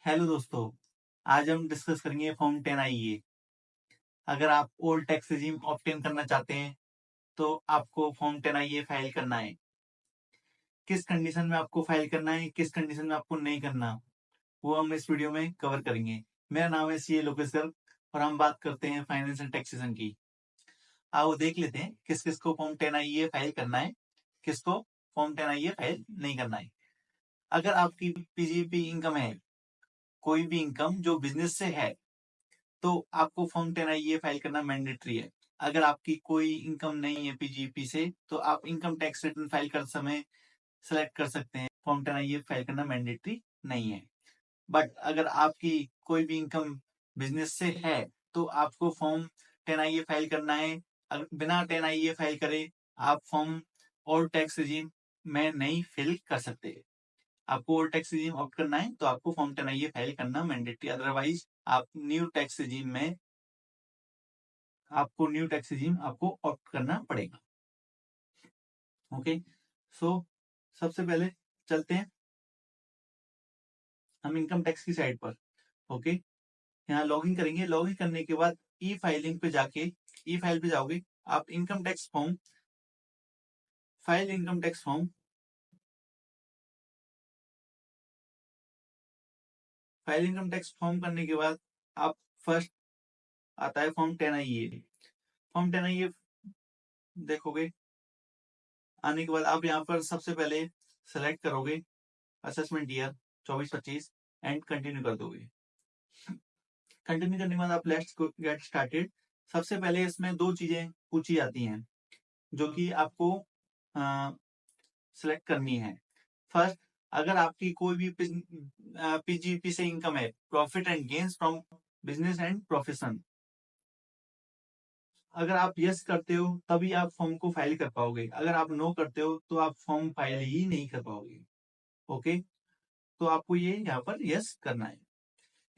Hello दोस्तों, आज हम डिस्कस करेंगे फॉर्म 10 आईए। अगर आप ओल्ड टैक्स रिजीम ऑब्टेन करना चाहते हैं तो आपको फॉर्म 10 आईए फाइल करना है। किस कंडीशन में आपको फाइल करना है, किस कंडीशन में आपको नहीं करना, वो हम इस वीडियो में कवर करेंगे। मेरा नाम है सीए लोकेश गर्ग और हम बात करते हैं फाइनेंस एंड टैक्सेशन की। आओ देख लेते हैं किस किस को फॉर्म 10 आईए फाइल करना है, किसको फॉर्म 10 आईए फाइल नहीं करना है। अगर आपकी पीजीपी इनकम है, कोई भी इनकम जो बिजनेस से है, तो आपको फॉर्म 10 आईए फाइल करना मैंडेटरी है। अगर आपकी कोई इनकम नहीं है पीजीपी से, तो आप इनकम टैक्स रिटर्न फाइल कर समय सेलेक्ट कर सकते हैं। फॉर्म 10 आईए फाइल करना मैंडेटरी नहीं है। बट अगर आपकी कोई भी इनकम बिजनेस से है, तो आपको फॉर्म 10 आईए फाइल करना है। अगर बिना 10 आईए फाइल करे आप फॉर्म और टैक्स रिजीम में नहीं फिल कर सकते। आपको ओल्ड टैक्स रिजीम ऑप्ट करना है तो आपको फॉर्म 10 आईए फाइल करना मैंडेटरी, अदरवाइज आप न्यू टैक्स रिजीम में आपको न्यू टैक्स रिजीम आपको ऑप्ट करना पड़ेगा। ओके, सो सबसे पहले चलते हैं हम इनकम टैक्स की साइड पर। ओके, यहाँ लॉगिन करेंगे। लॉगिन करने के बाद ई फाइलिंग पे जाके ई फाइल पे जाओगे। आप income tax form, file income tax form, file income tax form करने के बाद आप फर्स्ट आता है फॉर्म 10 आईए। फॉर्म 10 आईए देखोगे। आने के बाद आप यहाँ पर सबसे पहले सेलेक्ट करोगे असेसमेंट ईयर 24-25 एंड कंटिन्यू कर दोगे। कंटिन्यू करने के बाद आप लेट्स गेट स्टार्टेड। सबसे पहले इसमें दो चीजें पूछी जाती हैं जो कि आपको सिलेक्ट करनी है। फर्स्ट, अगर आपकी कोई भी पीजीपी से इनकम है, profit and gains from business and profession, अगर आप यस करते हो तभी आप फॉर्म को फाइल कर पाओगे। अगर आप नो करते हो तो आप फॉर्म फाइल ही नहीं कर पाओगे। ओके, तो आपको ये यहाँ पर यस करना है।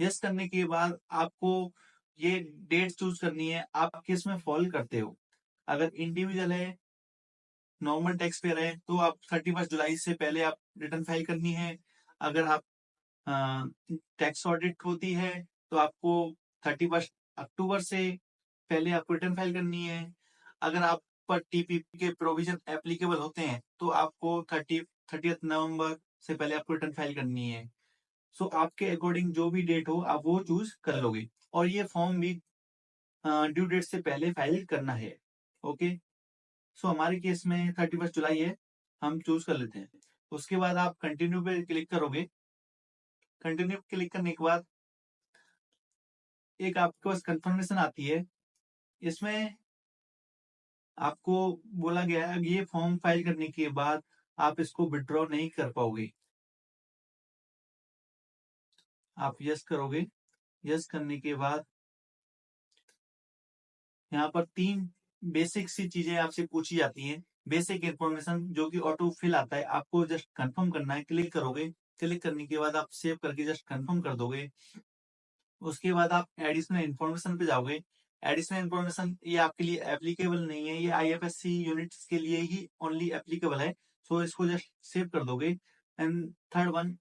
यस करने के बाद आपको ये डेट चूज करनी है, आप किस में फॉल करते हो। अगर इंडिविजुअल है, नॉर्मल टैक्स पेयर है, तो आप 31 जुलाई से पहले आप रिटर्न फाइल करनी है। अगर आप टैक्स ऑडिट होती है तो आपको 31 अक्टूबर से पहले आपको रिटर्न फाइल करनी है। अगर आप पर टीपीपी के प्रोविजन एप्लीकेबल होते हैं तो आपको 30 नवंबर से पहले आपको रिटर्न फाइल करनी है। सो आपके अकॉर्डिंग जो भी डेट हो आप वो चूज कर लोगे और ये फॉर्म भी ड्यू डेट से पहले फाइल करना है। ओके, सो हमारे केस में 31 जुलाई है, हम चूज कर लेते हैं। उसके बाद आप कंटिन्यू पे क्लिक करोगे। कंटिन्यू क्लिक करने के बाद एक आपके पास कंफर्मेशन आती है। इसमें आपको बोला गया है ये फॉर्म फाइल करने के बाद आप इसको विड्रॉ नहीं कर पाओगे। आप यस करोगे। यस करने के बाद यहाँ पर 3 बेसिक सी चीजें आपसे पूछी जाती हैं। बेसिक इंफॉर्मेशन जो कि ऑटो फिल आता है, आपको जस्ट कंफर्म करना है। क्लिक करोगे। क्लिक करने के बाद आप सेव करके जस्ट कंफर्म कर दोगे। उसके बाद आप एडिशनल इन्फॉर्मेशन पे जाओगे। एडिशनल इन्फॉर्मेशन ये आपके लिए एप्लीकेबल नहीं है, ये आईएफएससी यूनिट्स के लिए ही ओनली एप्लीकेबल है। सो इसको जस्ट सेव कर दोगे। एंड थर्ड वन,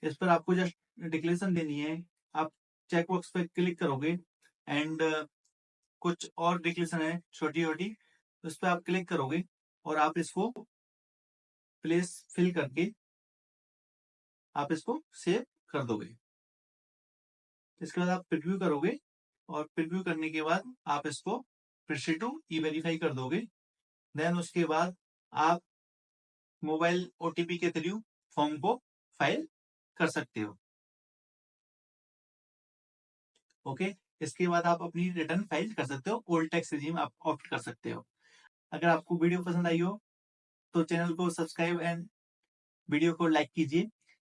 इस पर आपको जस्ट डिक्लेरेशन देनी है। आप चेकबॉक्स पे क्लिक करोगे एंड कुछ और डिक्लेरेशन है छोटी छोटी, उस पर आप क्लिक करोगे और आप इसको प्लेस फिल करके आप इसको सेव कर दोगे। इसके बाद आप प्रिव्यू करोगे और प्रिव्यू करने के बाद आप इसको फिर टू ई वेरीफाई कर दोगे। देन उसके बाद आप मोबाइल ओटीपी के थ्रू फॉर्म को फाइल कर सकते हो। ओके, इसके बाद आप अपनी रिटर्न फाइल कर सकते हो, ओल्ड टैक्स रिजीम आप ऑप्ट कर सकते हो। अगर आपको वीडियो पसंद आई हो तो चैनल को सब्सक्राइब एंड वीडियो को लाइक कीजिए।